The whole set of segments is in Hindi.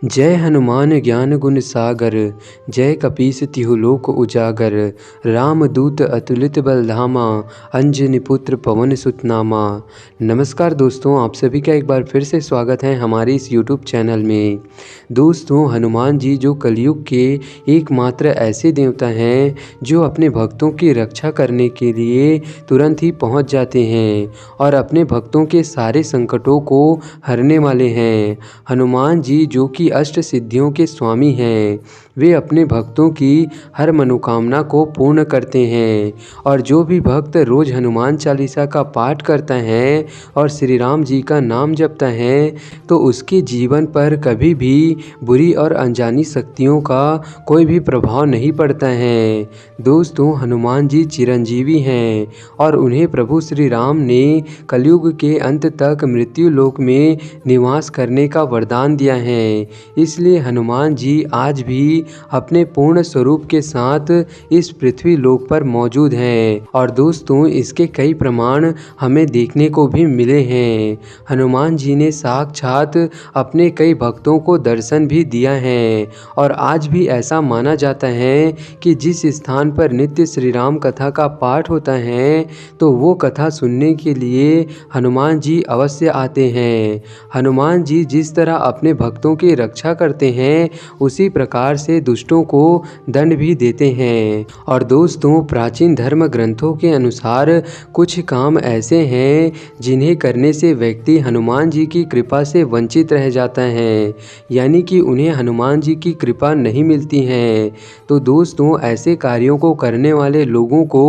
जय हनुमान ज्ञान गुण सागर, जय कपीस तिहु लोक उजागर। राम दूत अतुलित बल धामा, अंजनी पुत्र पवन सुत नामा। नमस्कार दोस्तों, आप सभी का एक बार फिर से स्वागत है हमारे इस YouTube चैनल में। दोस्तों, हनुमान जी जो कलयुग के एकमात्र ऐसे देवता हैं जो अपने भक्तों की रक्षा करने के लिए तुरंत ही पहुंच जाते हैं और अपने भक्तों के सारे संकटों को हरने वाले हैं। हनुमान जी जो कि अष्ट सिद्धियों के स्वामी हैं, वे अपने भक्तों की हर मनोकामना को पूर्ण करते हैं। और जो भी भक्त रोज हनुमान चालीसा का पाठ करता है और श्री राम जी का नाम जपता है तो उसके जीवन पर कभी भी बुरी और अनजानी शक्तियों का कोई भी प्रभाव नहीं पड़ता है। दोस्तों, हनुमान जी चिरंजीवी हैं और उन्हें प्रभु श्री राम ने कलयुग के अंत तक मृत्यु लोक में निवास करने का वरदान दिया है। इसलिए हनुमान जी आज भी अपने पूर्ण स्वरूप के साथ इस पृथ्वी लोक पर मौजूद हैं। और दोस्तों, इसके कई प्रमाण हमें देखने को भी मिले हैं। हनुमान जी ने साक्षात अपने कई भक्तों को दर्शन भी दिया है और आज भी ऐसा माना जाता है कि जिस स्थान पर नित्य श्री राम कथा का पाठ होता है तो वो कथा सुनने के लिए हनुमान जी अवश्य आते हैं। हनुमान जी जिस तरह अपने भक्तों की रक्षा करते हैं उसी प्रकार से दुष्टों को दंड भी देते हैं। और दोस्तों, प्राचीन धर्म ग्रंथों के अनुसार कुछ काम ऐसे हैं जिन्हें करने से व्यक्ति हनुमान जी की कृपा से वंचित रह जाता है, यानी कि उन्हें हनुमान जी की कृपा नहीं मिलती है। तो दोस्तों, ऐसे कार्यों को करने वाले लोगों को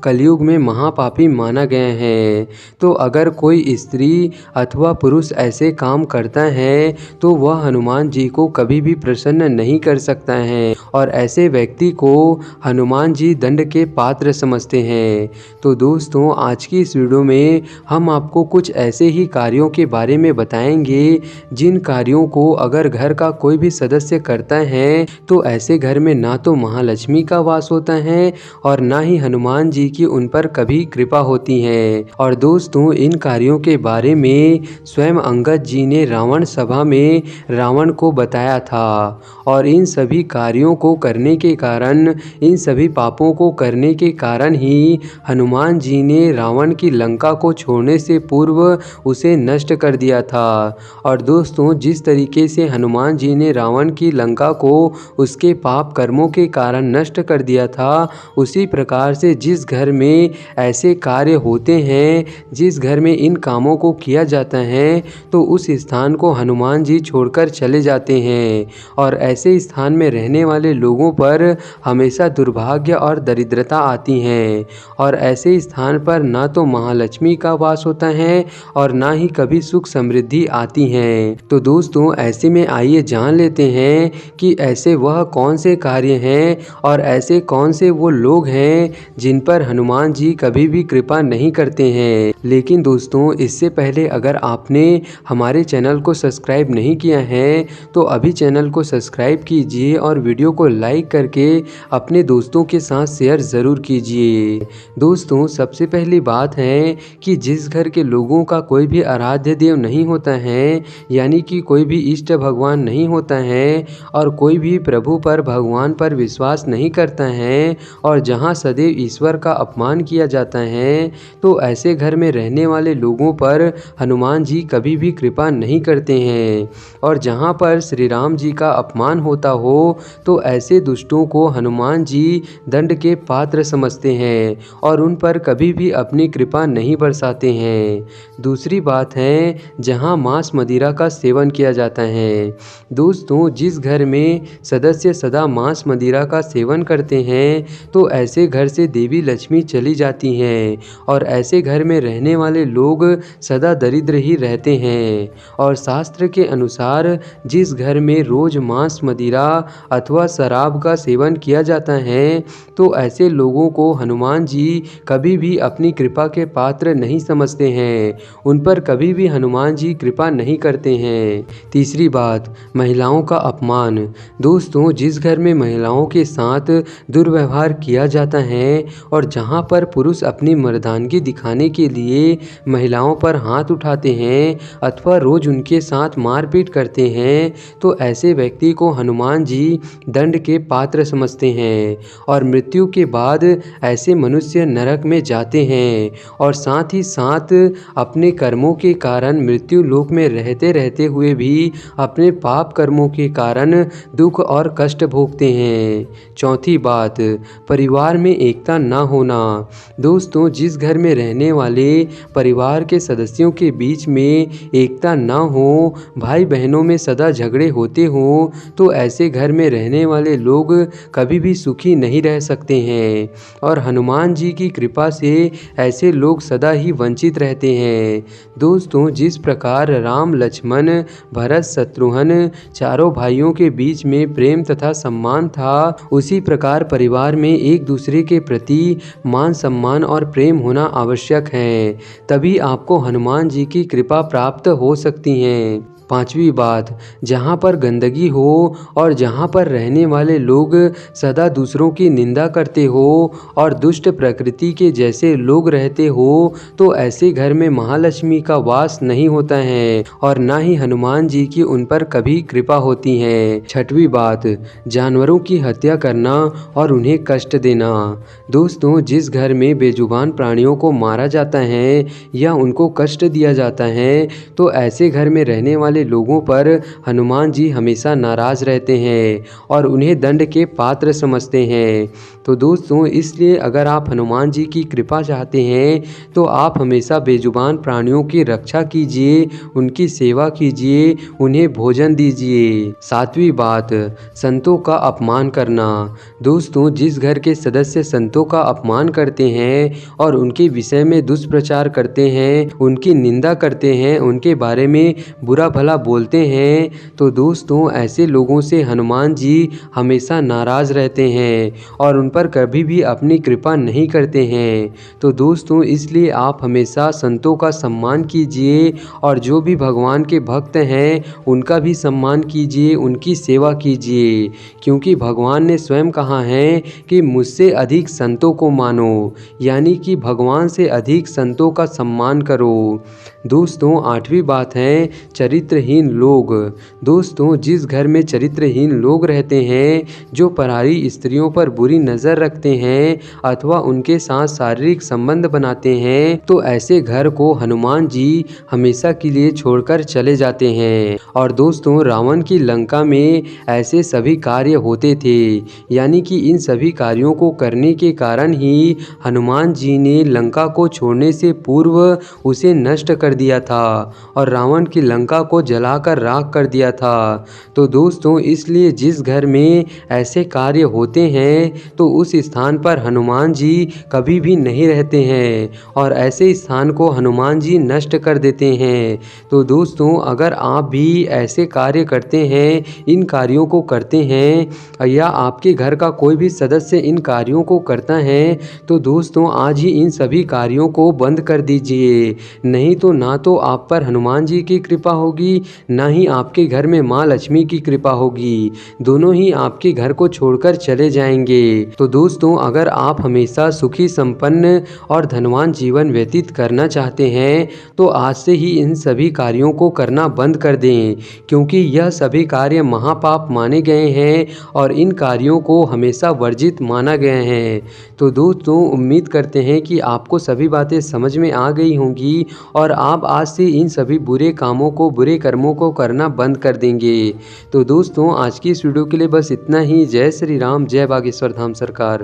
कलयुग में महापापी माना गया है। तो अगर कोई स्त्री अथवा पुरुष ऐसे काम करता है तो वह हनुमान जी को कभी भी प्रसन्न नहीं कर सकता है और ऐसे व्यक्ति को हनुमान जी दंड के पात्र समझते हैं। तो दोस्तों, आज की इस वीडियो में हम आपको कुछ ऐसे ही कार्यों के बारे में बताएंगे जिन कार्यों को अगर घर का कोई भी सदस्य करता है तो ऐसे घर में ना तो महालक्ष्मी का वास होता है और ना ही हनुमान जी की उन पर कभी कृपा होती है। और दोस्तों, इन कार्यों के बारे में स्वयं अंगद जी ने रावण सभा में रावण को बताया था और इन सभी कार्यों को करने के कारण, इन सभी पापों को करने के कारण ही हनुमान जी ने रावण की लंका को छोड़ने से पूर्व उसे नष्ट कर दिया था। और दोस्तों, जिस तरीके से हनुमान जी ने रावण की लंका को उसके पाप कर्मों के कारण नष्ट कर दिया था, उसी प्रकार से जिस घर में ऐसे कार्य होते हैं, जिस घर में इन कामों को किया जाता है तो उस स्थान को हनुमान जी छोड़कर चले जाते हैं और ऐसे स्थान में रहने वाले लोगों पर हमेशा दुर्भाग्य और दरिद्रता आती है और ऐसे स्थान पर ना तो महालक्ष्मी का वास होता है और ना ही कभी सुख समृद्धि आती है। तो दोस्तों, ऐसे में आइए जान लेते हैं कि ऐसे वह कौन से कार्य हैं और ऐसे कौन से वो लोग हैं जिन पर हनुमान जी कभी भी कृपा नहीं करते हैं। लेकिन दोस्तों, इससे पहले अगर आपने हमारे चैनल को सब्सक्राइब नहीं किया है तो अभी चैनल को सब्सक्राइब कीजिए और वीडियो को लाइक करके अपने दोस्तों के साथ शेयर ज़रूर कीजिए। दोस्तों, सबसे पहली बात है कि जिस घर के लोगों का कोई भी आराध्य देव नहीं होता है, यानी कि कोई भी इष्ट भगवान नहीं होता है और कोई भी प्रभु पर, भगवान पर विश्वास नहीं करता है और जहाँ सदैव ईश्वर का अपमान किया जाता है, तो ऐसे घर में रहने वाले लोगों पर हनुमान जी कभी भी कृपा नहीं करते हैं। और जहाँ पर श्री राम जी का अपमान होता हो तो ऐसे दुष्टों को हनुमान जी दंड के पात्र समझते हैं और उन पर कभी भी अपनी कृपा नहीं बरसाते हैं। दूसरी बात है, जहाँ मांस मदिरा का सेवन किया जाता है। दोस्तों, जिस घर में सदस्य सदा मांस मदिरा का सेवन करते हैं तो ऐसे घर से देवी लक्ष्मी चली जाती हैं और ऐसे घर में रहने वाले लोग सदा दरिद्र ही रहते हैं। और शास्त्र के अनुसार जिस घर में रोज मांस मदिरा अथवा शराब का सेवन किया जाता है तो ऐसे लोगों को हनुमान जी कभी भी अपनी कृपा के पात्र नहीं समझते हैं, उन पर कभी भी हनुमान जी कृपा नहीं करते हैं। तीसरी बात, महिलाओं का अपमान। दोस्तों, जिस घर में महिलाओं के साथ दुर्व्यवहार किया जाता है और जहां पर पुरुष अपनी मर्दानगी दिखाने के लिए महिलाओं पर हाथ उठाते हैं अथवा रोज उनके साथ मारपीट करते हैं तो ऐसे व्यक्ति को हनुमान जी दंड के पात्र समझते हैं और मृत्यु के बाद ऐसे मनुष्य नरक में जाते हैं और साथ ही साथ अपने कर्मों के कारण मृत्यु लोक में रहते रहते हुए भी अपने पाप कर्मों के कारण दुख और कष्ट भोगते हैं। चौथी बात, परिवार में एकता न होना। दोस्तों, जिस घर में रहने वाले परिवार के सदस्यों के बीच में एकता न हो, भाई बहनों में सदा झगड़े होते हों तो ऐसे घर में रहने वाले लोग कभी भी सुखी नहीं रह सकते हैं और हनुमान जी की कृपा से ऐसे लोग सदा ही वंचित रहते हैं। दोस्तों, जिस प्रकार राम, लक्ष्मण, भरत, शत्रुघ्न चारों भाइयों के बीच में प्रेम तथा सम्मान था, उसी प्रकार परिवार में एक दूसरे के प्रति मान सम्मान और प्रेम होना आवश्यक है, तभी आपको हनुमान जी की कृपा प्राप्त हो सकती है। पांचवी बात, जहाँ पर गंदगी हो और जहाँ पर रहने वाले लोग सदा दूसरों की निंदा करते हो और दुष्ट प्रकृति के जैसे लोग रहते हो तो ऐसे घर में महालक्ष्मी का वास नहीं होता है और ना ही हनुमान जी की उन पर कभी कृपा होती है। छठवीं बात, जानवरों की हत्या करना और उन्हें कष्ट देना। दोस्तों, जिस घर में बेजुबान प्राणियों को मारा जाता है या उनको कष्ट दिया जाता है तो ऐसे घर में रहने वाले लोगों पर हनुमान जी हमेशा नाराज रहते हैं और उन्हें दंड के पात्र समझते हैं। तो दोस्तों, इसलिए अगर आप हनुमान जी की कृपा चाहते हैं तो आप हमेशा बेजुबान प्राणियों की रक्षा कीजिए, उनकी सेवा कीजिए, उन्हें भोजन दीजिए। सातवीं बात, संतों का अपमान करना। दोस्तों, जिस घर के सदस्य संतों का अपमान करते हैं और उनके विषय में दुष्प्रचार करते हैं, उनकी निंदा करते हैं, उनके बारे में बुरा भला बोलते हैं तो दोस्तों, ऐसे लोगों से हनुमान जी हमेशा नाराज रहते हैं और उन पर कभी भी अपनी कृपा नहीं करते हैं। तो दोस्तों, इसलिए आप हमेशा संतों का सम्मान कीजिए और जो भी भगवान के भक्त हैं उनका भी सम्मान कीजिए, उनकी सेवा कीजिए, क्योंकि भगवान ने स्वयं कहा है कि मुझसे अधिक संतों को मानो, यानी कि भगवान से अधिक संतों का सम्मान करो। दोस्तों, आठवीं बात है चरित्रहीन लोग। दोस्तों, जिस घर में चरित्रहीन लोग रहते हैं जो परारी स्त्रियों पर बुरी नज़र रखते हैं अथवा उनके साथ शारीरिक संबंध बनाते हैं तो ऐसे घर को हनुमान जी हमेशा के लिए छोड़कर चले जाते हैं। और दोस्तों, रावण की लंका में ऐसे सभी कार्य होते थे, यानी कि इन सभी कार्यों को करने के कारण ही हनुमान जी ने लंका को छोड़ने से पूर्व उसे नष्ट कर दिया था और रावण की लंका को जलाकर राख कर दिया था। तो दोस्तों, इसलिए जिस घर में ऐसे कार्य होते हैं तो उस स्थान पर हनुमान जी कभी भी नहीं रहते हैं और ऐसे स्थान को हनुमान जी नष्ट कर देते हैं। तो दोस्तों, अगर आप भी ऐसे कार्य करते हैं, इन कार्यों को करते हैं या आपके घर का कोई भी सदस्य इन कार्यों को करता है तो दोस्तों, आज ही इन सभी कार्यों को बंद कर दीजिए, नहीं तो ना तो आप पर हनुमान जी की कृपा होगी, ना ही आपके घर में माँ लक्ष्मी की कृपा होगी, दोनों ही आपके घर को छोड़कर चले जाएंगे। तो दोस्तों, अगर आप हमेशा सुखी, संपन्न और धनवान जीवन व्यतीत करना चाहते हैं तो आज से ही इन सभी कार्यों को करना बंद कर दें, क्योंकि यह सभी कार्य महापाप माने गए हैं और इन कार्यों को हमेशा वर्जित माना गया है। तो दोस्तों, उम्मीद करते हैं कि आपको सभी बातें समझ में आ गई होंगी और आप आज से इन सभी बुरे कामों को, बुरे कर्मों को करना बंद कर देंगे। तो दोस्तों, आज की इस वीडियो के लिए बस इतना ही। जय श्री राम, जय बागेश्वर धाम सरकार।